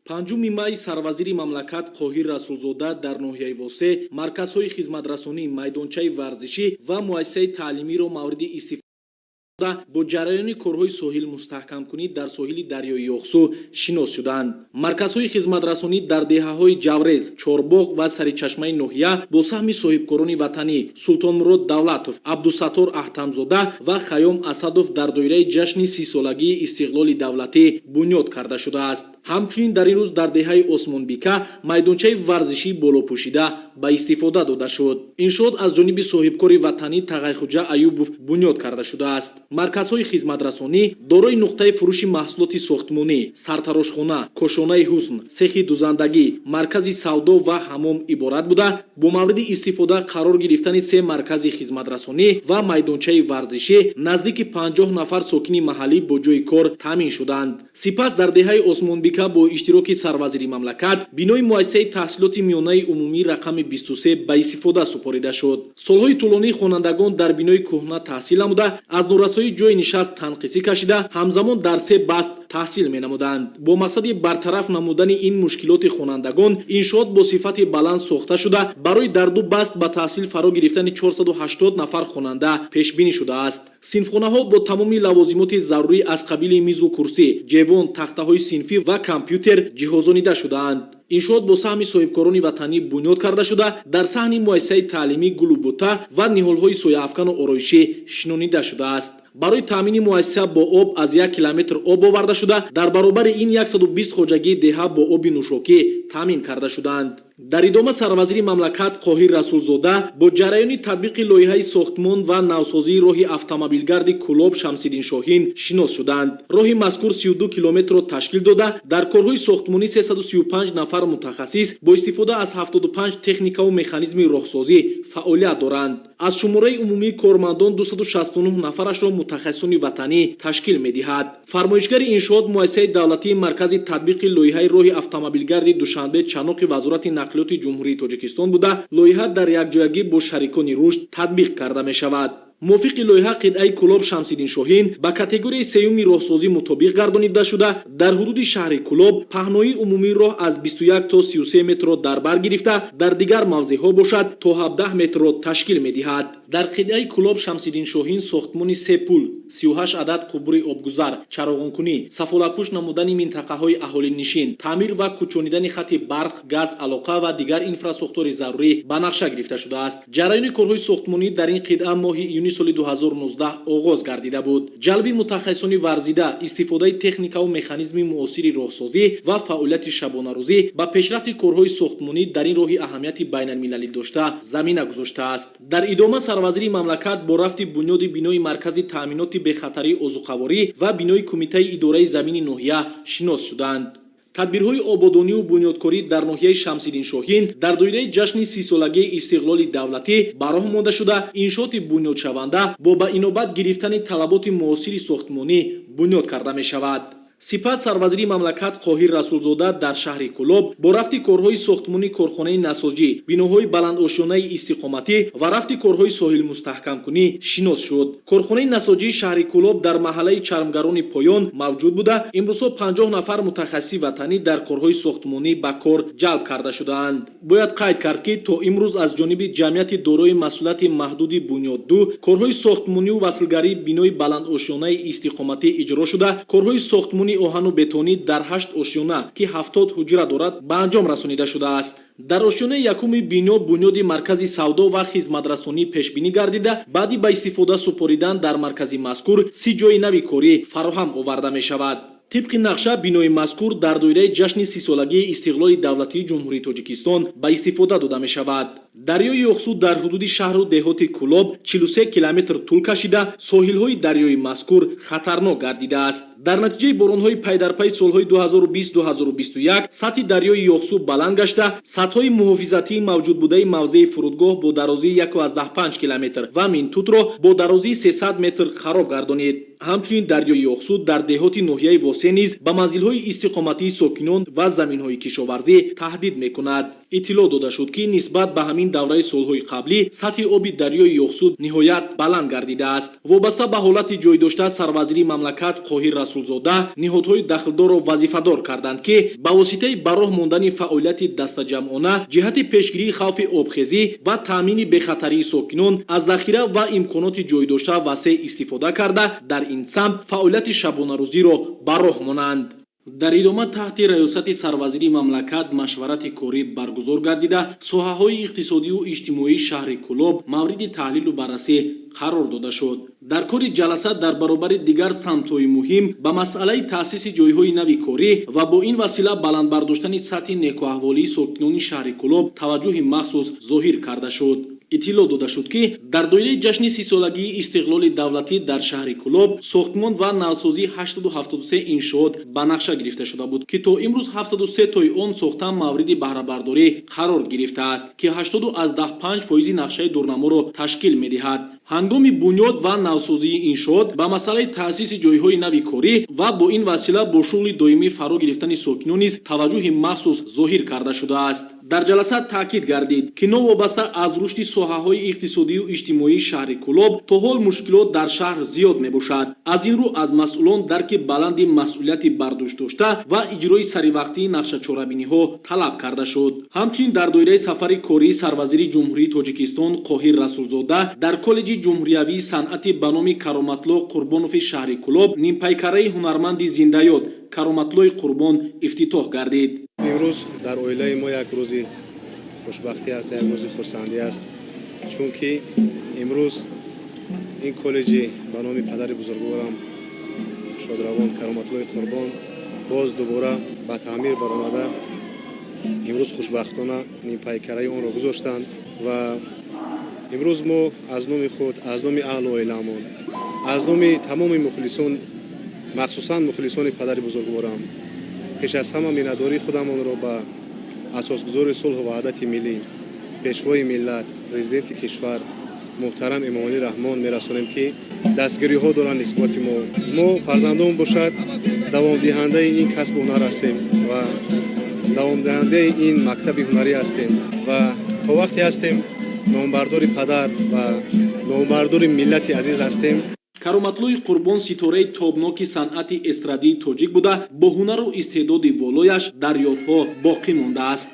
5 май сарвазири мамлакат Қоҳир Расулзода дар ноҳияи Восе марказҳои хизматрасонӣ, майдончаи варзишӣ ва муассисаи таълимиро мавриди истифода бо ҷараёни корҳои соҳил мустаҳкамкунӣ дар соҳили дарёи Ёхсу шинос шуданд. Марказҳои хизматрасонӣ дар деҳаҳои Ҷаврез, Чорбоғ ва Саричашмаи ноҳия бо саҳми соҳибкорони ватанӣ Султонмурод Давлатов, Абдусаттор Аҳтамзода ва Хаём Асадов дар доираи ҷашни 30-солагии истиқлоли давлатӣ бунёд карда шудааст. Ҳамчунин дар ин рӯз дар деҳаи Осмонбика майдончаи варзишии болопӯшида ба истифода дода шуд. Иншоот аз ҷониби соҳибкори ватанӣ Тағайхуҷа Аюбов бунёд карда шудааст. Марказҳои хизматрасонӣ дорои нуқтаи фурӯши маҳсулоти сохтмонӣ, сартарошхона, кошонаи ҳусн, сехи дузандагӣ, маркази савдо ва ҳаммом иборат буда, бо мавриди истифода қарор гирифтани 3 маркази хизматрасонӣ ва майдончаи варзишӣ наздики 50 нафар сокини маҳаллӣ бо ҷойи кор таъмин шуданд. Сипас дар деҳаи Осмонбика бо иштироки сарвазири мамлакат бинои муассисаи таҳсилоти миёнаи умумӣ рақами 23 ба истифода супорида шуд. Солҳои тӯлонӣ хонандагон дар бинои кӯҳна таҳсил намуда, аз норасоии ҷойи нишаст танқисӣ кашида, ҳамзамон дар 3 баст таҳсил менамуданд. Бо мақсади бартараф намудани ин мушкилоти хонандагон, иншоот бо сифати баланд сохта шуда, барои дар 2 баст ба таҳсил фаро гирифтани 480 нафар хонанда пешбинӣ шудааст. Синфхонаҳо бо тамоми лавозимоти зарурӣ аз қабили мизу курсӣ, ҷевон, тахтаҳои синфӣ ва компютер ҷиҳозонида шудаанд. иншоот бо саҳми соҳибкорони ватанӣ бунёд карда шуда, дар саҳни муассисаи таълимӣ Гулубута ва ниҳолҳои сояафкану ороишӣ шинонида шудааст. барои таъмини муассиса бо об аз 1 километр об оварда шуда, дар баробари ин 120 хоҷагии деҳа бо оби нӯшокӣ таъмин карда шуданд. дар идома сарвазири мамлакат Қоҳир Расулзода бо ҷараёни татбиқи лоиҳаи сохтмон ва навсозии роҳи автомобилгарди Кӯлоб Шамсиддин Шоҳин шинос шуданд. роҳи мазкур 32 километрро ташкил дода, дар корҳои сохтмонӣ 335 нафар мутахассис бо истифода аз 75 техникаву механизми роҳсозӣ фаъолият доранд. аз шумораи умумии кормандон 269 нафарашро мутахассисони ватанӣ ташкил медиҳад. фармоишгари иншоот муассисаи давлатии маркази татбиқи лоиҳаи роҳи автомобилгарди Душанбе чаноқи вазорати нақлиёти ҷумҳурии Тоҷикистон буда, лоиҳа дар якҷоягӣ бо шарикони рушд татбиқ карда мешавад. мувофиқи лоиҳа қитъаи Кӯлоб Шамсиддин Шоҳин ба категорияи сеюми роҳсозӣ мутобиқ гардонида шуда, дар ҳудуди шаҳри Кӯлоб паҳнои умумии роҳ аз 21 то 33 метрро дар бар гирифта, дар дигар мавзеъҳо бошад то 17 метрро ташкил медиҳад. дар қитъаи Кӯлоб Шамсиддин Шоҳин сохтмони 3 пул, 38 адад қубури обгузар, чароғонкунӣ, сафолакпӯш намудани минтақаҳои аҳолинишин, таъмир ва кӯчонидани хати барқ, газ, алоқа ва дигар инфраструктураи зарурӣ ба нақша гирифта шудааст. ҷараёни корҳои сохтмонӣ дар ин қитъа моҳи июни соли 2019 оғоз гардида буд. ҷалби мутахассисони варзида, истифодаи техникаву механизми муосири роҳсозӣ ва фаъолияти шабонарӯзӣ ба пешрафти корҳои сохтмонӣ дар ин роҳи аҳамияти байналмилалӣ дошта замина гузоштааст. дар идома сарвазири мамлакат бо рафти бунёди бинои маркази таъминоти бехатарии озуқаворӣ ва бинои кумитаи идораи замини ноҳия шинос шуданд. тадбирҳои ободониву бунёдкорӣ дар ноҳияи Шамсиддин Шоҳин дар доираи ҷашни 30-солагии истиқлоли давлатӣ ба роҳ монда шуда, иншооти бунёдшаванда бо ба инобат гирифтани талаботи муосири сохтмонӣ бунёд карда мешавад. сипас сарвазири мамлакат Қоҳир Расулзода дар шаҳри Кӯлоб бо рафти корҳои сохтмони корхонаи насоҷӣ, биноҳои баландошонаи истиқоматӣ ва рафти корҳои соҳилмустаҳкамкунӣ шинос шуд. корхонаи насоҷии шаҳри Кӯлоб дар маҳаллаи чармгарони Поён мавҷуд буда, имрӯзҳо 50 нафар мутахассиси ватанӣ дар корҳои сохтмонӣ ба кор ҷалб карда шудаанд. бояд қайд кард ки то имрӯз аз ҷониби ҷамъияти дорои масъулияти маҳдуди бунёдду, корҳои сохтмониву васлгарии бинои баландошонаи истиқоматӣ иҷро шуда, корҳои сохтмони оҳану бетонӣ дар 8 ошёна ки 70 ҳуҷра дорад ба анҷом расонида шудааст. дар ошёнаи якуми бино бунёди маркази савдо ва хизматрасонӣ пешбинӣ гардида, баъди ба истифода супоридан дар маркази мазкур 30 ҷойи нави корӣ фароҳам оварда мешавад. тибқи нақша бинои мазкур дар доираи ҷашни 30-солагии истиқлоли давлатии ҷумҳурии Тоҷикистон ба истифода дода мешавад. дарёи Ёхсу дар ҳудуди шаҳру деҳоти Кӯлоб 43 километр тӯл кашида, соҳилҳои дарёи мазкур хатарнок гардидааст. дар натиҷаи боронҳои пайдарпай солҳои 2020-2021 сатҳи дарёи Ёхсу баланд гашта, сатҳҳои муҳофизатии мавҷудбудаи мавзеи фурудгоҳ бо дарозии 1,5 километр ва минтутро бо дарозии 300 метр хароб гардонид. ҳамчунин дарёи Ёхсу дар деҳоти ноҳияи Восе низ ба манзилҳои истиқоматии сокинон ва заминҳои кишоварзӣ таҳдид мекунад. иттилоъ дода шуд ки нисбат ба ҳамин давраи солҳои қаблӣ сатҳи оби дарёи ёхсуд ниҳоят баланд гардидааст. вобаста ба ҳолати ҷойдошта сарвазири мамлакат Қоҳир Расулзода ниҳодҳои дахлдорро вазифадор карданд ки ба воситаи ба роҳ мондани фаъолияти дастаҷамъона ҷиҳати пешгирии хавфи обхезӣ ва таъмини бехатарии сокинон аз захира ва имконоти ҷойдошта васеъ истифода карда дар ин самт фаъолияти шабонарӯзиро ба роҳ монанд. дар идома таҳти раёсати сарвазири мамлакат машварати корӣ баргузор гардида соҳаҳои иқтисодию иҷтимоии шаҳри Кӯлоб мавриди таҳлилу баррасӣ қарор дода шуд. дар кори ҷаласа дар баробари дигар самтҳои муҳим ба масъалаи таъсиси ҷойҳои нави корӣ ва бо ин васила баландбардоштани сатҳи некуаҳволии сокинони шаҳри Кӯлоб таваҷҷӯҳи махсус зоҳир карда шуд. иттилоъ дода шуд ки дар доираи ҷашни сисолагии истиқлоли давлатӣ дар шаҳри Кӯлоб сохтмон ва навсозии 873 иншоот ба нақша гирифта шуда буд ки то имрӯз 703 тои он сохта мавриди баҳрабардорӣ қарор гирифтааст ки 85% нақшаи дурнаморо ташкил медиҳад. ҳангоми бунёд ва навсозии иншоот ба масъалаи таъсиси ҷойҳои нави корӣ ва бо ин васила бо шуғли доимӣ фаро гирифтани сокинон низ таваҷҷӯҳи махсус зоҳир карда шудааст. дар ҷаласа таъкид гардид ки новобаста аз рушди соҳаҳои иқтисодию иҷтимоии шаҳри Кӯлоб то ҳол мушкилот дар шаҳр зиёд мебошад. аз ин рӯ аз масъулон дарки баланди масъулияти бардошт дошта ва иҷрои саривақтии нақшачорабиниҳо талаб карда шуд. ҳамчунин дар доираи сафари кории сарвазири ҷумҳурии Тоҷикистон Қоҳир Расулзода дар коллеҷи ҷумҳуриявии санъати ба номи Кароматлоҳ Қурбонови шаҳри Кӯлоб нимпайкараи ҳунарманди зиндаёд Кароматлоҳи Қурбон ифтитоҳ гардид. имрӯз дар оилаи мо як рӯзи хушбахтӣ аст, як рӯзи хурсандӣ аст, чунки имрӯз ин коллеҷи ба номи падари бузургворам шодравон Кароматлоҳи Қурбон боз дубора ба таъмир баромада имрӯз хушбахтона нимпайкараи онро гузоштанд ва имрӯз мо аз номи худ, аз номи аҳлу оиламон, аз номи тамоми мухлисон, махсусан мухлисони падари бузургворам пеш аз ҳама миннатдории худамонро ба асосгузори сулҳу ваҳдати миллӣ, пешвои миллат, президенти кишвар муҳтарам Эмомалӣ Раҳмон мерасонем ки дастгириҳо доранд нисбати мо фарзандон бошад давомдиҳандаи ин касбу ҳунар ҳастем ва давомдиҳандаи ин мактаби ҳунарӣ ҳастем ва то вақте ҳастем номбардори падар ва номбардори миллати азиз ҳастем. Кароматлоҳи Қурбон ситораи тобноки санъати эстрадии тоҷик буда бо ҳунару истеъдоди волояш дар ёдҳо боқӣ мондааст.